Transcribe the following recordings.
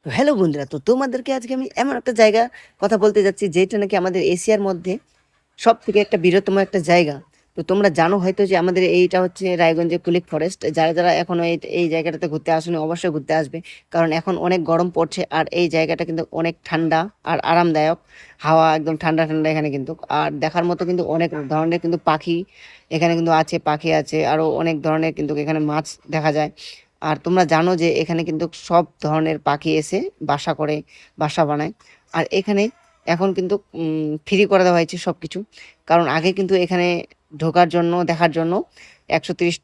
তো হ্যালো বন্ধুরা, তো তোমাদেরকে আজকে আমি এমন একটা জায়গা কথা বলতে যাচ্ছি যেটা নাকি আমাদের এশিয়ার মধ্যে সব থেকে একটা বৃহত্তম একটা জায়গা। তো তোমরা জানো হয়তো যে আমাদের এইটা হচ্ছে রায়গঞ্জের কুলিক ফরেস্ট। যারা যারা এখনো এই জায়গাটাতে ঘুরতে আসেনি অবশ্যই ঘুরতে আসবে, কারণ এখন অনেক গরম পড়ছে আর এই জায়গাটা কিন্তু অনেক ঠান্ডা আর আরামদায়ক। হাওয়া একদম ঠান্ডা ঠান্ডা এখানে কিন্তু। আর দেখার মতো কিন্তু অনেক ধরনের কিন্তু পাখি এখানে কিন্তু আছে, পাখি আছে আরও অনেক ধরনের কিন্তু এখানে মাছ দেখা যায়। আর তোমরা জানো যে এখানে কিন্তু সব ধরনের পাখি এসে বাসা করে, বাসা বানায়। আর এখানে এখন কিন্তু ফ্রি করে দেওয়া হয়েছে সব কিছু। কারণ আগে কিন্তু এখানে ঢোকার জন্য দেখার জন্য 130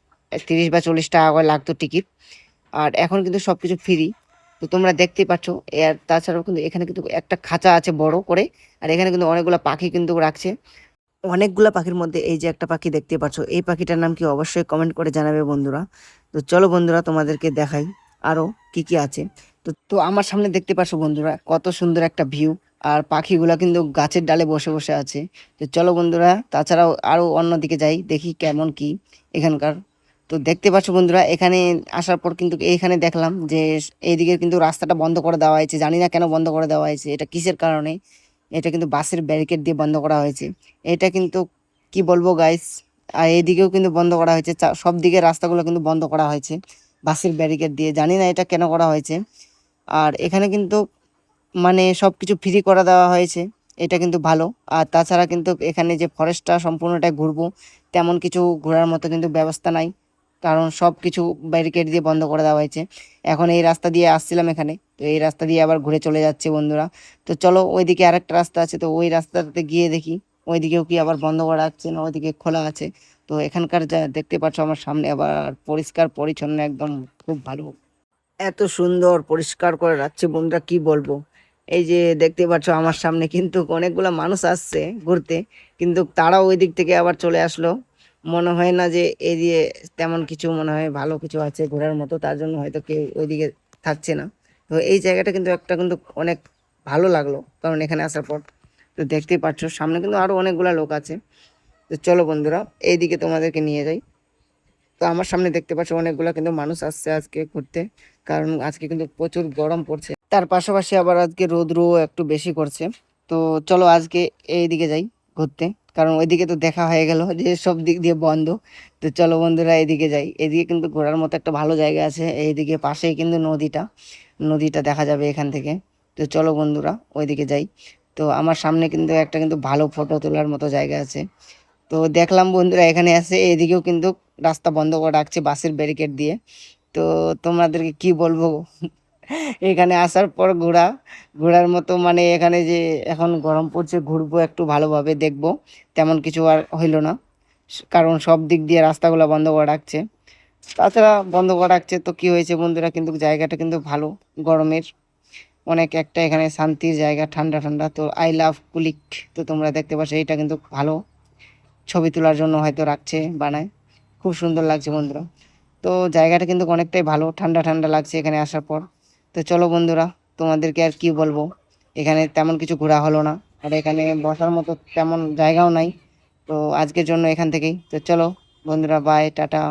30 বা 40 টাকা করে লাগতো টিকিট। আর এখন কিন্তু সব কিছু ফ্রি। তো তোমরা দেখতেই পাচ্ছ। আর তাছাড়াও কিন্তু এখানে কিন্তু একটা খাঁচা আছে বড় করে। আর এখানে কিন্তু অনেকগুলো পাখি কিন্তু রাখছে। অনেকগুলা পাখির মধ্যে এই যে একটা পাখি দেখতে পাচ্ছ, এই পাখিটার নাম কি অবশ্যই কমেন্ট করে জানাবে বন্ধুরা। তো চলো বন্ধুরা তোমাদেরকে দেখাই আরো কি কি আছে। তো তো আমার সামনে দেখতে পাচ্ছ বন্ধুরা কত সুন্দর একটা ভিউ। আর পাখিগুলা কিন্তু গাছের ডালে বসে বসে আছে। তো চলো বন্ধুরা, তাছাড়াও আরো অন্যদিকে যাই, দেখি কেমন কি এখানকার। তো দেখতে পাচ্ছ বন্ধুরা, এখানে আসার পর কিন্তু এইখানে দেখলাম যে এইদিকে কিন্তু রাস্তাটা বন্ধ করে দেওয়া হয়েছে। জানি না কেন বন্ধ করে দেওয়া হয়েছে, এটা কিসের কারণে। এটা কিন্তু বাসের ব্যারিকেড দিয়ে বন্ধ করা হয়েছে। এটা কিন্তু কি বলবো গাইস। আর এইদিকেও কিন্তু বন্ধ করা হয়েছে, সব দিকে রাস্তাগুলো কিন্তু বন্ধ করা হয়েছে বাসের ব্যারিকেড দিয়ে। জানি না এটা কেন করা হয়েছে। আর এখানে কিন্তু মানে সবকিছু ফ্রি করে দেওয়া হয়েছে, এটা কিন্তু ভালো। আর তাছাড়া কিন্তু এখানে যে ফরেস্টটা সম্পূর্ণটা ঘুরবো তেমন কিছু ঘোরার মতো কিন্তু ব্যবস্থা নাই, কারণ সব কিছু ব্যারিকেড দিয়ে বন্ধ করে দেওয়া হয়েছে। এখন এই রাস্তা দিয়ে আসছিলাম এখানে, তো এই রাস্তা দিয়ে আবার ঘুরে চলে যাচ্ছে বন্ধুরা। তো চলো ওইদিকে আরেকটা রাস্তা আছে, তো ওই রাস্তাটাতে গিয়ে দেখি ওইদিকেও কি আবার বন্ধ করা আছে না ওইদিকে খোলা আছে। তো এখানকার যা দেখতে পাচ্ছ আমার সামনে আবার পরিষ্কার পরিচ্ছন্ন একদম, খুব ভালো। এত সুন্দর পরিষ্কার করে রাখছে বন্ধুরা, কি বলবো। এই যে দেখতে পাচ্ছ আমার সামনে কিন্তু অনেকগুলা মানুষ আসছে ঘুরতে, কিন্তু তারাও ওই দিক থেকে আবার চলে আসলো। মনে হয় না যে এই দিয়ে তেমন কিছু মনে হয় ভালো কিছু আছে ঘোরার মতো, তার জন্য হয়তো কেউ ওইদিকে থাকছে না। তো এই জায়গাটা কিন্তু একটা কিন্তু অনেক ভালো লাগলো কারণ এখানে আসার পর। তো দেখতেই পাচ্ছ সামনে কিন্তু আরো অনেকগুলা লোক আছে। তো চলো বন্ধুরা এইদিকে তোমাদেরকে নিয়ে যাই। তো আমার সামনে দেখতে পাচ্ছ অনেকগুলা কিন্তু মানুষ আসছে আজকে ঘুরতে, কারণ আজকে কিন্তু প্রচুর গরম পড়ছে। তার পাশাপাশি আবার আজকে রোদ্রও একটু বেশি করছে। তো চলো আজকে এইদিকে যাই ঘুরতে, কারণ ওইদিকে তো দেখা হয়ে গেল যে সব দিক দিয়ে বন্ধ। তো চলো বন্ধুরা এদিকে যাই, এদিকে কিন্তু ঘোরার মতো একটা ভালো জায়গা আছে। এইদিকে পাশেই কিন্তু নদীটা, নদীটা দেখা যাবে এখান থেকে। তো চলো বন্ধুরা ওইদিকে যাই। তো আমার সামনে কিন্তু একটা কিন্তু ভালো ফটো তোলার মতো জায়গা আছে। তো দেখলাম বন্ধুরা এখানে আছে, এদিকেও কিন্তু রাস্তা বন্ধ করে রাখছে বাসের ব্যারিকেড দিয়ে। তো তোমাদেরকে কি বলবো, এখানে আসার পর ঘোরার মতো মানে এখানে যে এখন গরম পড়ছে ঘুরবো একটু ভালোভাবে দেখবো তেমন কিছু আর হইলো না, কারণ সব দিক দিয়ে রাস্তাগুলো বন্ধ করে রাখছে। তাছাড়া বন্ধ করে রাখছে তো কি হয়েছে বন্ধুরা, কিন্তু জায়গাটা কিন্তু ভালো। গরমের অনেক একটা এখানে শান্তির জায়গা, ঠান্ডা ঠান্ডা। তো আই লাভ কুলিক। তো তোমরা দেখতে পাচ্ছ এটা কিন্তু ভালো, ছবি তোলার জন্য হয়তো রাখছে বানায়। খুব সুন্দর লাগছে বন্ধুরা। তো জায়গাটা কিন্তু অনেকটাই ভালো, ঠান্ডা ঠান্ডা লাগছে এখানে আসার পর। তো চলো বন্ধুরা তোমাদেরকে আর কি বলবো, এখানে তেমন কিছু ঘোরা হলো না। আর এখানে বসার মতো তেমন জায়গাও নাই। তো আজকের জন্য এখান থেকেই। তো চলো বন্ধুরা, বাই, টাটা।